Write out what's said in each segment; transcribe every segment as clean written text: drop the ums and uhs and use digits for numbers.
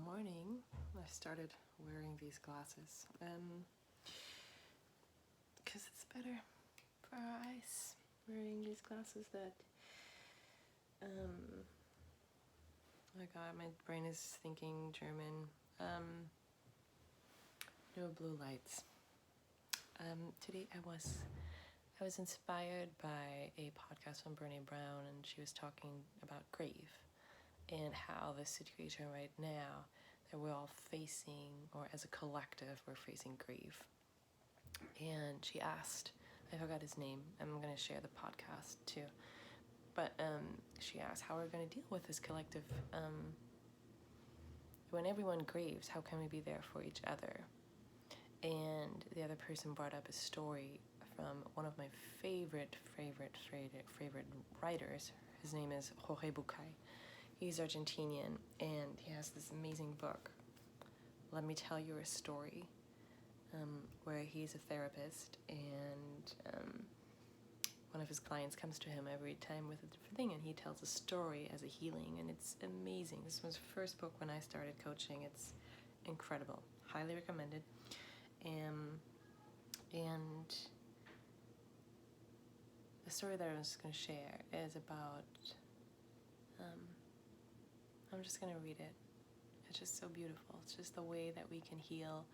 morning, I started wearing these glasses because it's better for our eyes, wearing these glasses that oh my god, my brain is thinking German. No blue lights. Today I was inspired by a podcast from Brené Brown, and she was talking about grief and how the situation right now that we're all facing, or as a collective, we're facing grief. And she asked, I forgot his name, I'm going to share the podcast too, but she asked how we're going to deal with this collective, when everyone grieves, how can we be there for each other? And the other person brought up a story from one of my favorite writers. His name is Jorge Bucay. He's Argentinian, and he has this amazing book, Let Me Tell You a Story, where he's a therapist, and one of his clients comes to him every time with a different thing, and he tells a story as a healing, and it's amazing. This was the first book when I started coaching. It's incredible. Highly recommended. And the story that I was going to share is about, I'm just going to read it. It's just so beautiful. It's just the way that we can heal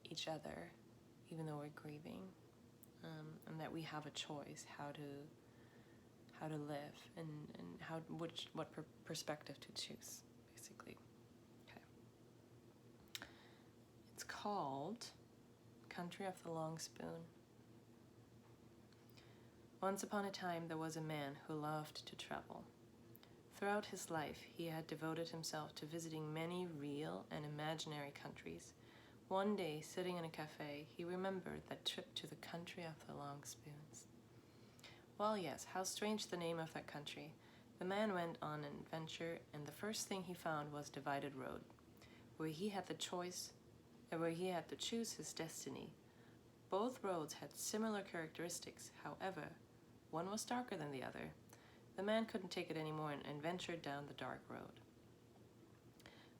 each other, even though we're grieving, and that we have a choice how to live, and what perspective to choose, basically. Okay. It's called Country of the Long Spoon. Once upon a time, there was a man who loved to travel. Throughout his life, he had devoted himself to visiting many real and imaginary countries. One day, sitting in a cafe, he remembered that trip to the country of the long spoons. Well, yes, how strange the name of that country. The man went on an adventure, and the first thing he found was divided road, where he had to choose his destiny. Both roads had similar characteristics, however, one was darker than the other. The man couldn't take it anymore and ventured down the dark road.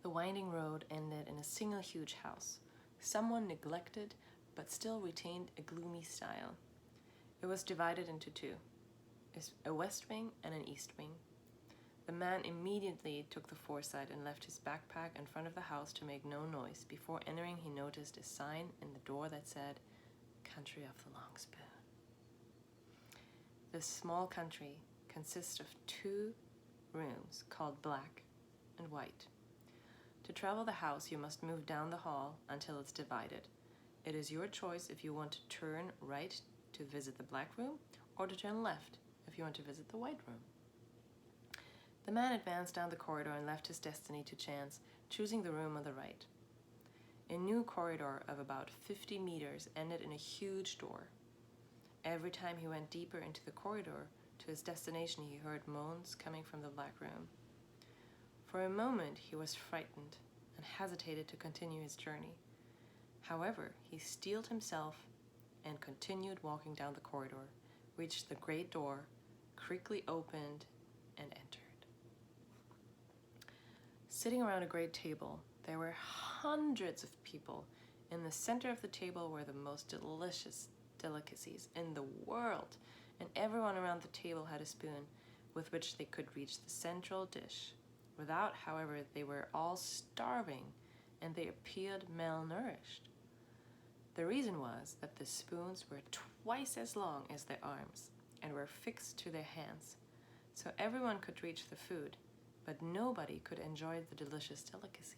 The winding road ended in a single huge house, someone neglected but still retained a gloomy style. It was divided into two, a west wing and an east wing. The man immediately took the foresight and left his backpack in front of the house to make no noise. Before entering, he noticed a sign in the door that said, Country of the Long Spoon. This small country consists of 2 rooms called black and white. To travel the house, you must move down the hall until it's divided. It is your choice if you want to turn right to visit the black room, or to turn left if you want to visit the white room. The man advanced down the corridor and left his destiny to chance, choosing the room on the right. A new corridor of about 50 meters ended in a huge door. Every time he went deeper into the corridor to his destination, he heard moans coming from the black room. For a moment, he was frightened and hesitated to continue his journey. However, he steeled himself and continued walking down the corridor, reached the great door, quickly opened, and entered. Sitting around a great table, there were hundreds of people. In the center of the table were the most delicious delicacies in the world, and everyone around the table had a spoon with which they could reach the central dish. Without, however, they were all starving, and they appeared malnourished. The reason was that the spoons were twice as long as their arms and were fixed to their hands, so everyone could reach the food, but nobody could enjoy the delicious delicacies.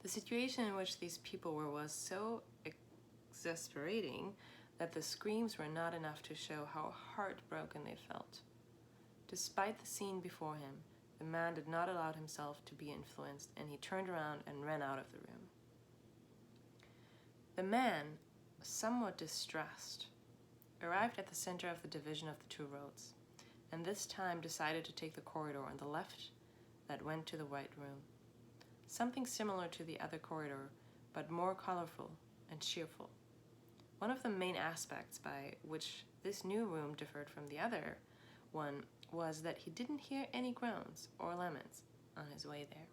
The situation in which these people were was so exasperating that the screams were not enough to show how heartbroken they felt. Despite the scene before him, the man did not allow himself to be influenced, and he turned around and ran out of the room. The man, somewhat distressed, arrived at the center of the division of the 2 roads, and this time decided to take the corridor on the left that went to the white room. Something similar to the other corridor, but more colorful and cheerful. One of the main aspects by which this new room differed from the other one was that he didn't hear any groans or laments on his way there.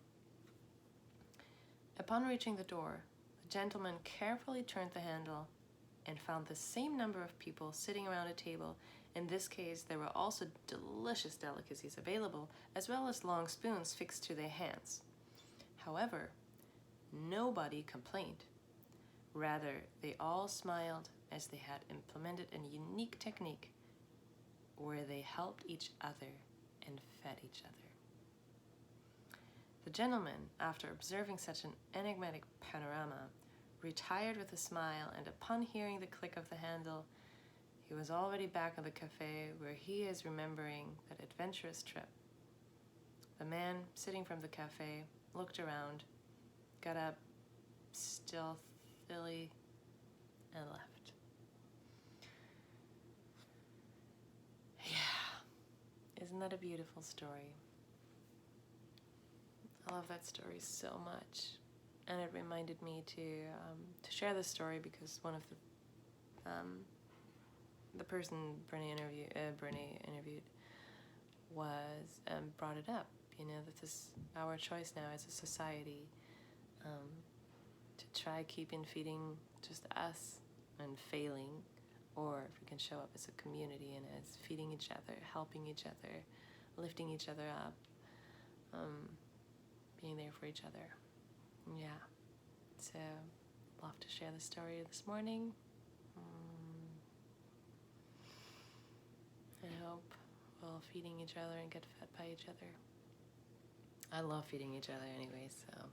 Upon reaching the door, the gentleman carefully turned the handle and found the same number of people sitting around a table. In this case, there were also delicious delicacies available, as well as long spoons fixed to their hands. However, nobody complained. Rather, they all smiled as they had implemented a unique technique where they helped each other and fed each other. The gentleman, after observing such an enigmatic panorama, retired with a smile, and upon hearing the click of the handle, he was already back in the cafe where he is remembering that adventurous trip. The man sitting from the cafe looked around, got up stealthily, and left. Yeah, isn't that a beautiful story? I love that story so much, and it reminded me to share this story because one of the person Brené interviewed was brought it up. You know, that this our choice now as a society to try keeping feeding just us and failing, or if we can show up as a community and as feeding each other, helping each other, lifting each other up. Being there for each other. Yeah. So, love to share the story this morning. I hope we're all feeding each other and get fed by each other. I love feeding each other anyway, so